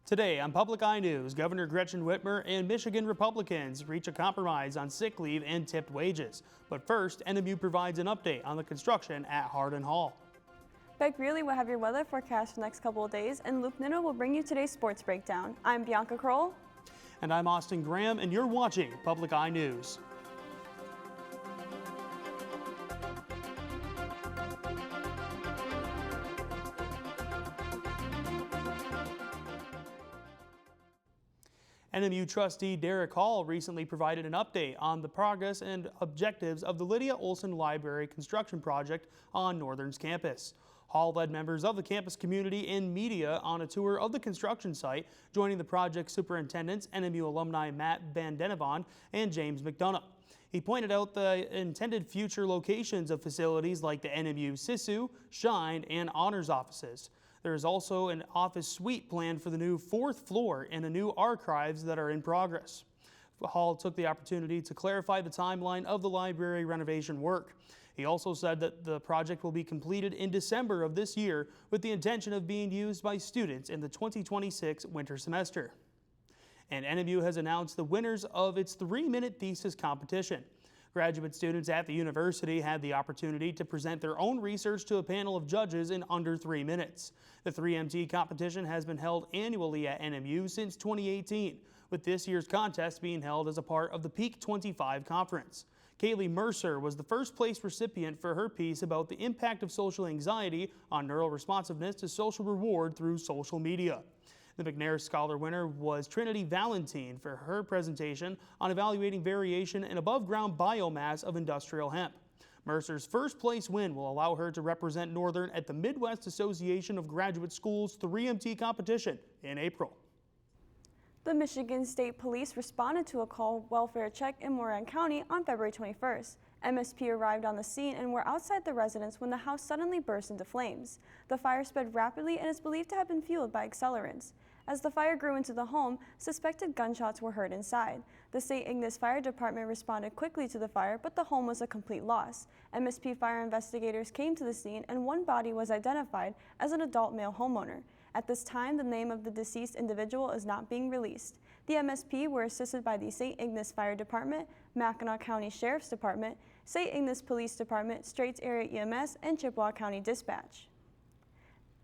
Today on Public Eye News, Governor Gretchen Whitmer and Michigan Republicans reach a compromise on sick leave and tipped wages. But first, NMU provides an update on the construction at Hardin Hall. Beck Greeley will have your weather forecast for the next couple of days, and Luke Niddle will bring you today's sports breakdown. I'm Bianca Kroll. And I'm Austin Graham, and you're watching Public Eye News. NMU trustee Derek Hall recently provided an update on the progress and objectives of the Lydia Olson Library construction project on Northern's campus. Hall led members of the campus community and media on a tour of the construction site, joining the project superintendents NMU alumni Matt Van Denevond and James McDonough. He pointed out the intended future locations of facilities like the NMU SISU, Shine, and Honors offices. There is also an office suite planned for the new 4th floor and a new archives that are in progress. Hall took the opportunity to clarify the timeline of the library renovation work. He also said that the project will be completed in December of this year with the intention of being used by students in the 2026 winter semester. And NMU has announced the winners of its 3-minute thesis competition. Graduate students at the university had the opportunity to present their own research to a panel of judges in under 3 minutes. The 3MT competition has been held annually at NMU since 2018, with this year's contest being held as a part of the Peak 25 conference. Kaylee Mercer was the first place recipient for her piece about the impact of social anxiety on neural responsiveness to social reward through social media. The McNair Scholar winner was Trinity Valentine for her presentation on evaluating variation in above-ground biomass of industrial hemp. Mercer's first place win will allow her to represent Northern at the Midwest Association of Graduate Schools 3MT competition in April. The Michigan State Police responded to a call welfare check in Moran County on February 21st. MSP arrived on the scene and were outside the residence when the house suddenly burst into flames. The fire spread rapidly and is believed to have been fueled by accelerants. As the fire grew into the home, suspected gunshots were heard inside. The St. Ignace Fire Department responded quickly to the fire, but the home was a complete loss. MSP fire investigators came to the scene and one body was identified as an adult male homeowner. At this time, the name of the deceased individual is not being released. The MSP were assisted by the St. Ignace Fire Department, Mackinac County Sheriff's Department, St. Ignace Police Department, Straits Area EMS, and Chippewa County Dispatch.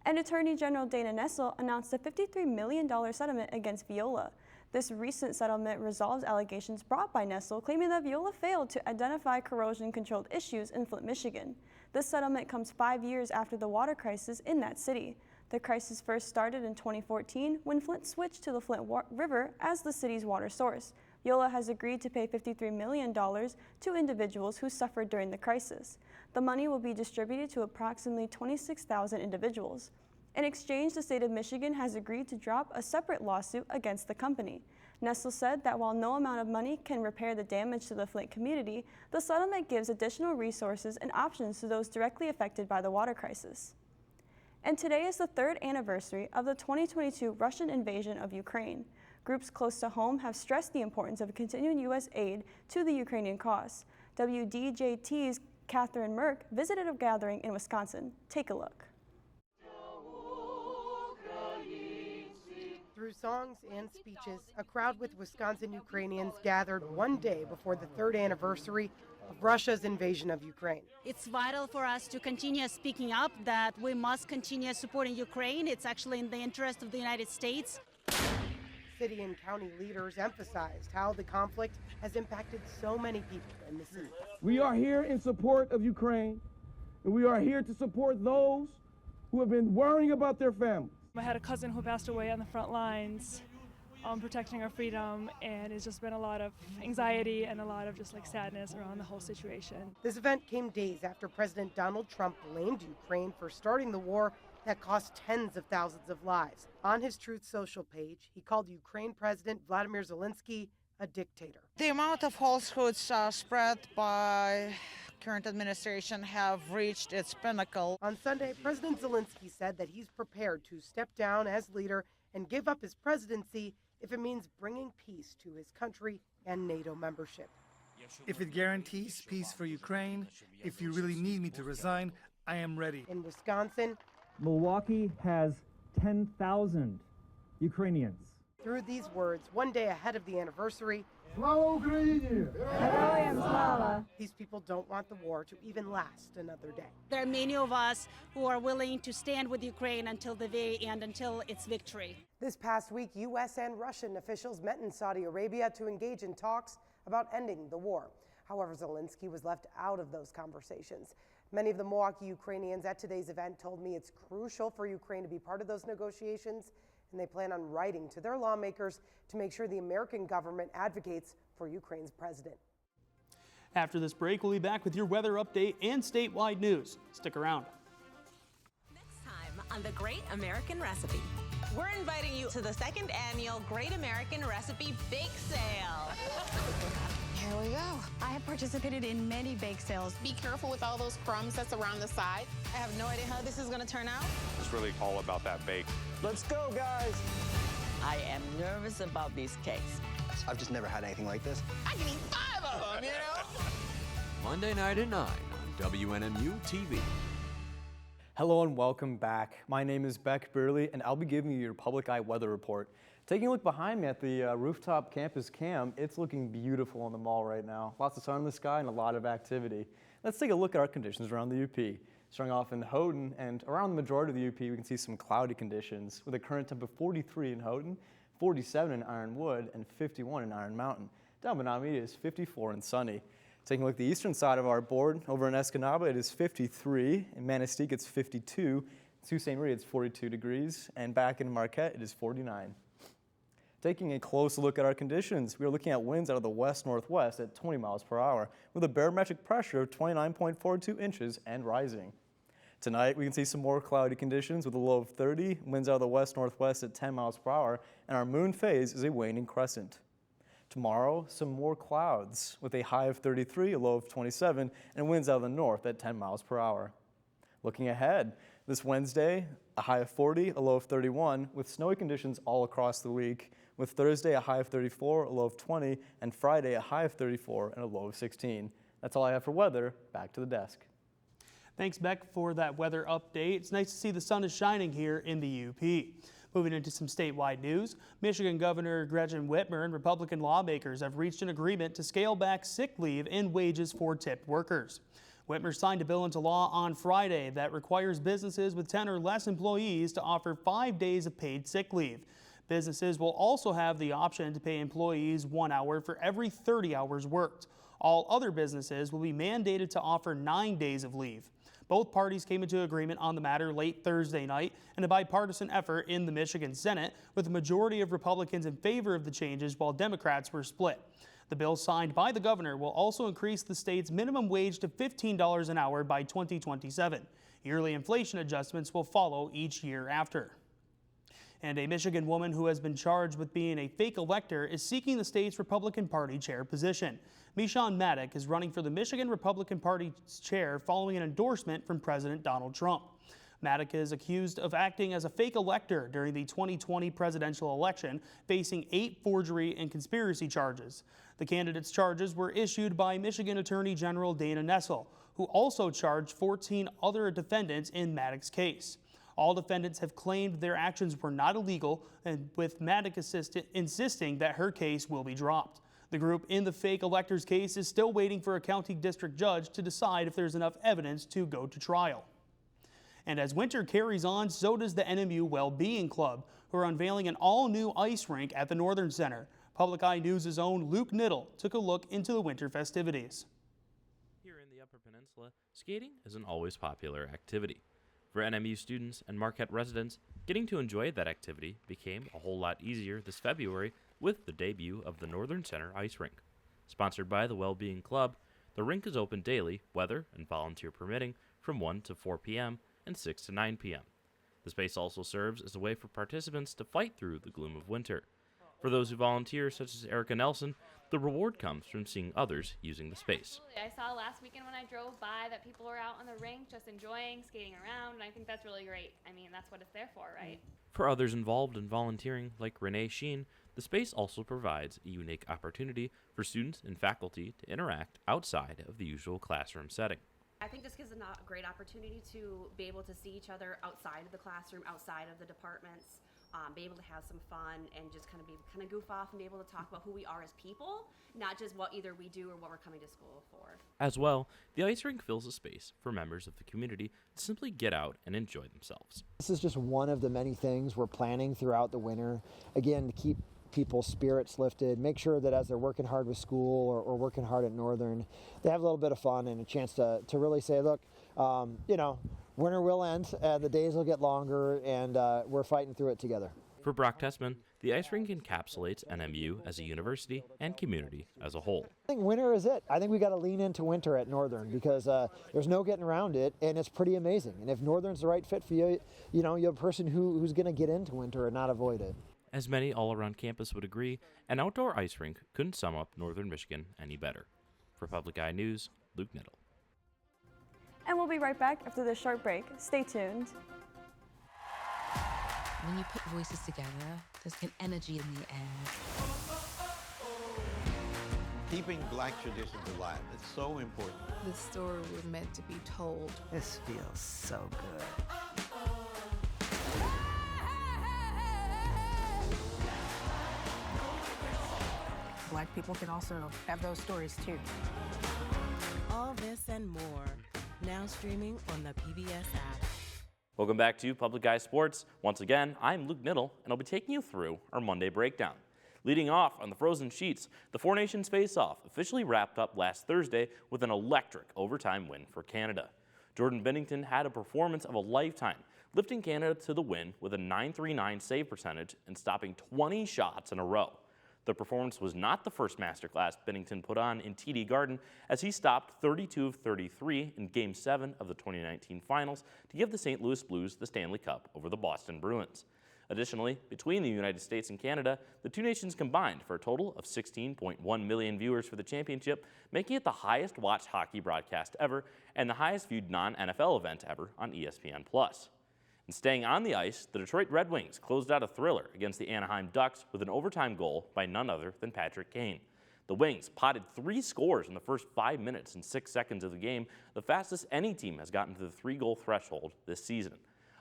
And Attorney General Dana Nessel announced a $53 million settlement against Veolia. This recent settlement resolves allegations brought by Nessel, claiming that Veolia failed to identify corrosion-controlled issues in Flint, Michigan. This settlement comes 5 years after the water crisis in that city. The crisis first started in 2014 when Flint switched to the Flint River as the city's water source. Veolia has agreed to pay $53 million to individuals who suffered during the crisis. The money will be distributed to approximately 26,000 individuals. In exchange, the state of Michigan has agreed to drop a separate lawsuit against the company. Nessel said that while no amount of money can repair the damage to the Flint community, the settlement gives additional resources and options to those directly affected by the water crisis. And today is the 3rd anniversary of the 2022 Russian invasion of Ukraine. Groups close to home have stressed the importance of continuing U.S. aid to the Ukrainian cause. WDJT's Catherine Merck visited a gathering in Wisconsin. Take a look. Through songs and speeches, a crowd with Wisconsin Ukrainians gathered one day before the 3rd anniversary of Russia's invasion of Ukraine. It's vital for us to continue speaking up that we must continue supporting Ukraine. It's actually in the interest of the United States. City and county leaders emphasized how the conflict has impacted so many people in the city. We are here in support of Ukraine, and we are here to support those who have been worrying about their families. I had a cousin who passed away on the front lines, protecting our freedom, and it's just been a lot of anxiety and a lot of just like sadness around the whole situation. This event came days after President Donald Trump blamed Ukraine for starting the war that cost tens of thousands of lives. On his Truth Social page, he called Ukraine President Vladimir Zelensky a dictator. The amount of falsehoods spread by current administration have reached its pinnacle. On Sunday, President Zelensky said that he's prepared to step down as leader and give up his presidency if it means bringing peace to his country and NATO membership. If it guarantees peace for Ukraine, if you really need me to resign, I am ready. In Wisconsin, Milwaukee has 10,000 Ukrainians. Through these words, one day ahead of the anniversary, Slava Ukraini! Heroям слава! these people don't want the war to even last another day. There are many of us who are willing to stand with Ukraine until the very end, until its victory. This past week, U.S. and Russian officials met in Saudi Arabia to engage in talks about ending the war. However, Zelensky was left out of those conversations. Many of the Milwaukee Ukrainians at today's event told me it's crucial for Ukraine to be part of those negotiations, and they plan on writing to their lawmakers to make sure the American government advocates for Ukraine's president. After this break, we'll be back with your weather update and statewide news. Stick around. Next time on The Great American Recipe. We're inviting you to the second annual Great American Recipe Bake Sale. Here we go. I have participated in many bake sales. Be careful with all those crumbs that's around the side. I have no idea how this is going to turn out. It's really all about that bake. Let's go, guys! I am nervous about these cakes. I've just never had anything like this. I can eat 5 of them, you know? Monday night at 9 on WNMU TV. Hello and welcome back. My name is Beck Burley, and I'll be giving you your Public Eye weather report. Taking a look behind me at the rooftop campus cam, it's looking beautiful in the mall right now. Lots of sun in the sky and a lot of activity. Let's take a look at our conditions around the UP. Starting off in Houghton and around the majority of the UP, we can see some cloudy conditions with a current temp of 43 in Houghton, 47 in Ironwood, and 51 in Iron Mountain. Down Menominee is 54 and sunny. Taking a look at the eastern side of our board, over in Escanaba it is 53, in Manistee it's 52, Sault Ste. Marie it's 42 degrees, and back in Marquette it is 49. Taking a close look at our conditions, we are looking at winds out of the west-northwest at 20 miles per hour with a barometric pressure of 29.42 inches and rising. Tonight, we can see some more cloudy conditions with a low of 30, winds out of the west-northwest at 10 miles per hour, and our moon phase is a waning crescent. Tomorrow, some more clouds with a high of 33, a low of 27, and winds out of the north at 10 miles per hour. Looking ahead, this Wednesday, a high of 40, a low of 31, with snowy conditions all across the week, with Thursday a high of 34, a low of 20, and Friday a high of 34 and a low of 16. That's all I have for weather. Back to the desk. Thanks, Beck, for that weather update. It's nice to see the sun is shining here in the UP. Moving into some statewide news, Michigan Governor Gretchen Whitmer and Republican lawmakers have reached an agreement to scale back sick leave and wages for tipped workers. Whitmer signed a bill into law on Friday that requires businesses with 10 or less employees to offer 5 days of paid sick leave. Businesses will also have the option to pay employees 1 hour for every 30 hours worked. All other businesses will be mandated to offer 9 days of leave. Both parties came into agreement on the matter late Thursday night in a bipartisan effort in the Michigan Senate, with a majority of Republicans in favor of the changes while Democrats were split. The bill signed by the governor will also increase the state's minimum wage to $15 an hour by 2027. Yearly inflation adjustments will follow each year after. And a Michigan woman who has been charged with being a fake elector is seeking the state's Republican Party chair position. Meshawn Maddock is running for the Michigan Republican Party chair following an endorsement from President Donald Trump. Maddock is accused of acting as a fake elector during the 2020 presidential election, facing 8 forgery and conspiracy charges. The candidate's charges were issued by Michigan Attorney General Dana Nessel, who also charged 14 other defendants in Maddock's case. All defendants have claimed their actions were not illegal, and with Maddock insisting that her case will be dropped. The group in the fake electors case is still waiting for a county district judge to decide if there's enough evidence to go to trial. And as winter carries on, so does the NMU Wellbeing Club, who are unveiling an all-new ice rink at the Northern Center. Public Eye News' own Luke Niddle took a look into the winter festivities. Here in the Upper Peninsula, skating is an always popular activity. For NMU students and Marquette residents, getting to enjoy that activity became a whole lot easier this February with the debut of the Northern Center Ice Rink. Sponsored by the Wellbeing Club, the rink is open daily, weather and volunteer permitting, from 1 to 4 p.m. and 6 to 9 p.m. The space also serves as a way for participants to fight through the gloom of winter. For those who volunteer, such as Erica Nelson, the reward comes from seeing others using the space. I saw last weekend when I drove by that people were out on the rink just enjoying, skating around, and I think that's really great. I mean, that's what it's there for, right? For others involved in volunteering, like Renee Sheen, the space also provides a unique opportunity for students and faculty to interact outside of the usual classroom setting. I think this gives a great opportunity to be able to see each other outside of the classroom, outside of the departments, be able to have some fun and just kind of goof off and be able to talk about who we are as people, not just what either we do or what we're coming to school for. As well, the ice rink fills a space for members of the community to simply get out and enjoy themselves. This is just one of the many things we're planning throughout the winter, again, to keep people's spirits lifted, make sure that as they're working hard with school or working hard at Northern, they have a little bit of fun and a chance to really say, look, winter will end, the days will get longer, and we're fighting through it together. For Brock Tessman, the ice rink encapsulates NMU as a university and community as a whole. I think winter is it. I think we got to lean into winter at Northern because there's no getting around it, and it's pretty amazing. And if Northern's the right fit for you, you have a person who's going to get into winter and not avoid it. As many all around campus would agree, an outdoor ice rink couldn't sum up Northern Michigan any better. For Public Eye News, Luke Niddle. And we'll be right back after this short break. Stay tuned. When you put voices together, there's an energy in the air. Keeping Black traditions alive, it's so important. The story we're meant to be told. This feels so good. Black people can also have those stories too. All this and more, now streaming on the PBS app. Welcome back to Public Eye Sports. Once again, I'm Luke Niddle, and I'll be taking you through our Monday breakdown. Leading off on the Frozen Sheets, the Four Nations face-off officially wrapped up last Thursday with an electric overtime win for Canada. Jordan Binnington had a performance of a lifetime, lifting Canada to the win with a .939 save percentage and stopping 20 shots in a row. The performance was not the first masterclass Binnington put on in TD Garden, as he stopped 32 of 33 in Game 7 of the 2019 Finals to give the St. Louis Blues the Stanley Cup over the Boston Bruins. Additionally, between the United States and Canada, the two nations combined for a total of 16.1 million viewers for the championship, making it the highest watched hockey broadcast ever and the highest viewed non-NFL event ever on ESPN+. And staying on the ice, the Detroit Red Wings closed out a thriller against the Anaheim Ducks with an overtime goal by none other than Patrick Kane. The Wings potted 3 scores in the first 5 minutes and 6 seconds of the game, the fastest any team has gotten to the 3-goal threshold this season.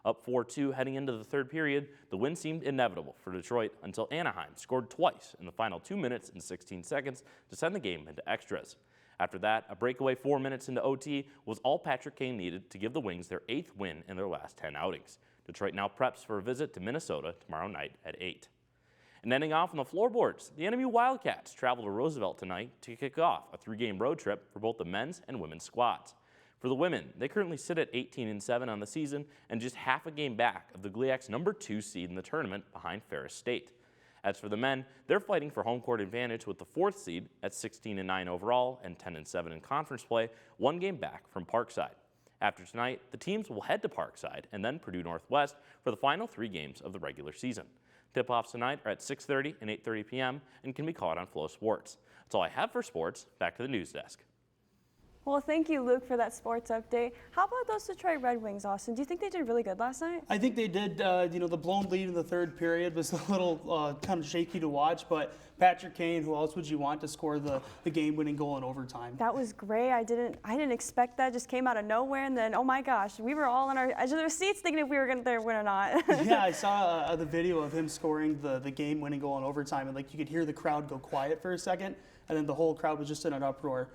Up 4-2 heading into the third period, the win seemed inevitable for Detroit until Anaheim scored twice in the final 2 minutes and 16 seconds to send the game into extras. After that, a breakaway 4 minutes into OT was all Patrick Kane needed to give the Wings their 8th win in their last 10 outings. Detroit now preps for a visit to Minnesota tomorrow night at 8. And ending off on the floorboards, the NMU Wildcats travel to Roosevelt tonight to kick off a 3-game road trip for both the men's and women's squads. For the women, they currently sit at 18-7 on the season and just half a game back of the GLIAC's number 2 seed in the tournament behind Ferris State. As for the men, they're fighting for home court advantage with the 4th seed at 16-9 overall and 10-7 in conference play, 1 game back from Parkside. After tonight, the teams will head to Parkside and then Purdue Northwest for the final 3 games of the regular season. Tip-offs tonight are at 6:30 and 8:30 p.m. and can be caught on Flow Sports. That's all I have for sports. Back to the news desk. Well, thank you, Luke, for that sports update. How about those Detroit Red Wings, Austin? Do you think they did really good last night? I think they did. The blown lead in the third period was a little kind of shaky to watch, but Patrick Kane, who else would you want to score the game-winning goal in overtime? That was great. I didn't expect that. Just came out of nowhere, and then, oh my gosh, we were all on our edge of their seats thinking if we were going to win or not. Yeah, I saw the video of him scoring the game-winning goal in overtime, and you could hear the crowd go quiet for a second, and then the whole crowd was just in an uproar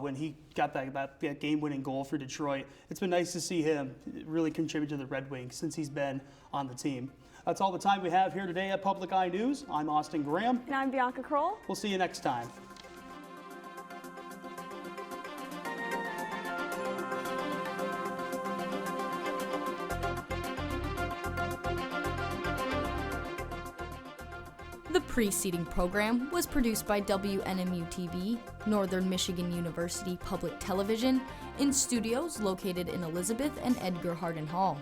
when he got that game-winning goal for Detroit. It's been nice to see him really contribute to the Red Wings since he's been on the team. That's all the time we have here today at Public Eye News. I'm Austin Graham. And I'm Bianca Kroll. We'll see you next time. The preceding program was produced by WNMU-TV, Northern Michigan University Public Television, in studios located in Elizabeth and Edgar Hardin Hall.